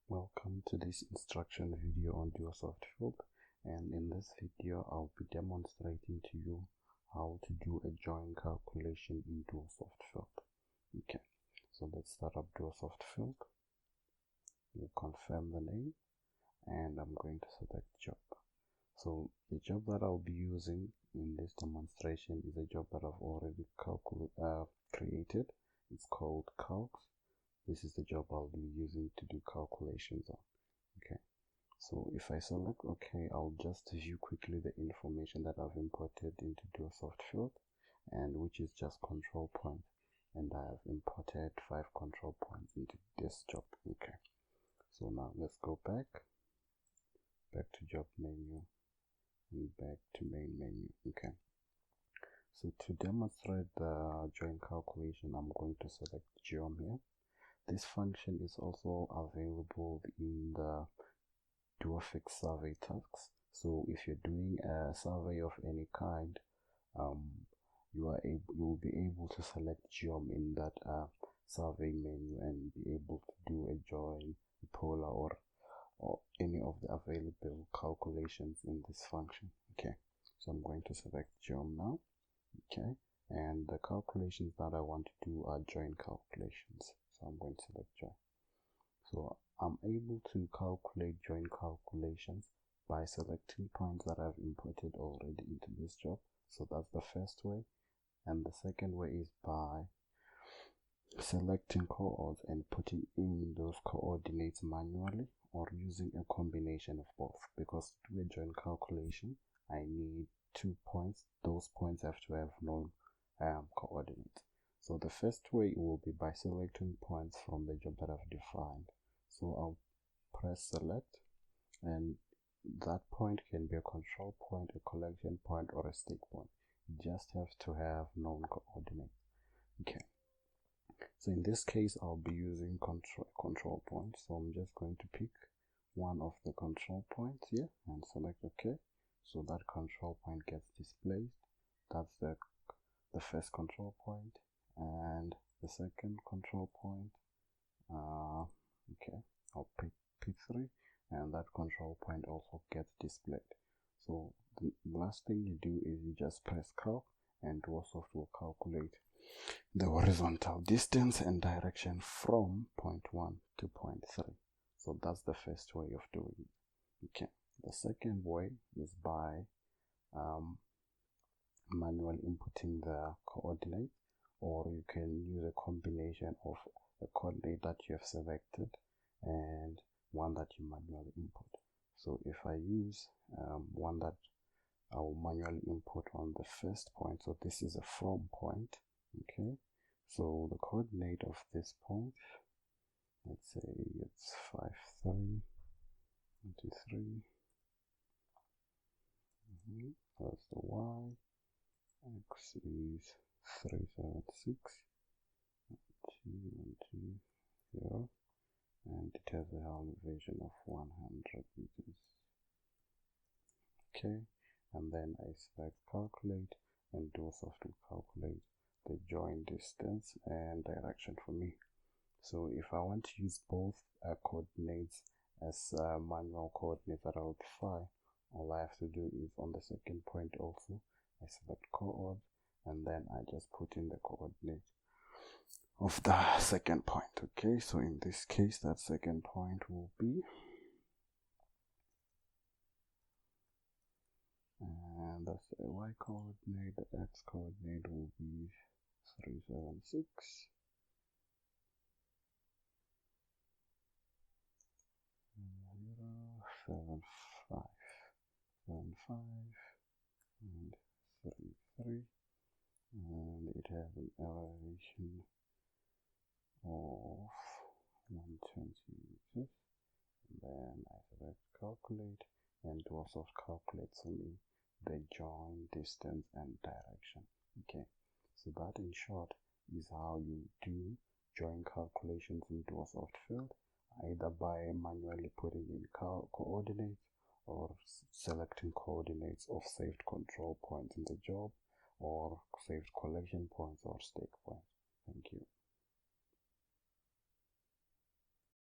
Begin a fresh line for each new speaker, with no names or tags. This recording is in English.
Welcome to this instruction video on DuoSoft field, and in this video I'll be demonstrating to you how to do a join calculation in DuoSoft field. Okay, so let's start up DuoSoft field. We'll confirm the name and I'm going to select job. So the job that I'll be using in this demonstration is a job that I've already created. It's called calcs. This is the job I'll be using to do calculations on. Okay, so if I select OK, I'll just view quickly the information that I've imported into DuoSoft field, and which is just control point, and I have imported 5 control points into this job. Okay, so now let's go back to job menu and back to main menu. Okay, so to demonstrate the join calculation, I'm going to select geom here. This function is also available in the DuoFix survey tasks. So if you're doing a survey of any kind, you will be able to select geom in that survey menu and be able to do a join, a polar, or any of the available calculations in this function. Okay, so I'm going to select geom now. Okay, and the calculations that I want to do are join calculations. So I'm going to select join. So I'm able to calculate join calculations by selecting points that I've imported already into this job. So that's the first way. And the second way is by selecting coords and putting in those coordinates manually, or using a combination of both. Because to do a join calculation, I need 2 points. Those points have to have known coordinates. So the first way will be by selecting points from the job that I've defined. So I'll press select, and that point can be a control point, a collection point, or a stake point. You just have to have known coordinates. Okay, so in this case I'll be using control points. So I'm just going to pick one of the control points here and select OK. So that control point gets displayed. That's the first control point, and the second control point. Okay, I'll pick P3, and that control point also gets displayed. So the last thing you do is you just press calc, and DuoSoft will calculate the horizontal distance and direction from point 1 to point 3. So that's the first way of doing it. Okay, the second way is by manually inputting the coordinate, or you can use a combination of a coordinate that you have selected and one that you manually input. So if I use one that I will manually input on the first point, so this is a from point. Okay, so the coordinate of this point, let's say it's 5, 3, 23. That's the y. X is 376, 2, and it has an elevation of 100 meters. Okay, and then I select calculate, and DuoSoft will calculate the join distance and direction for me. So if I want to use both coordinates as manual coordinates that I'll define, all I have to do is on the second point also I select coord, and then I just put in the coordinate of the second point. Okay, so in this case that second point will be, and that's the y coordinate, the x coordinate will be 376, 0, 7, 5, and 3, and it has an elevation of 120 meters. And then I select calculate, and DuoSoft calculates for me the join distance and direction. Okay, so that in short is how you do join calculations in DuoSoft field, either by manually putting in coordinates or selecting coordinates of saved control points in the job, or saved collection points or stake points. Thank you.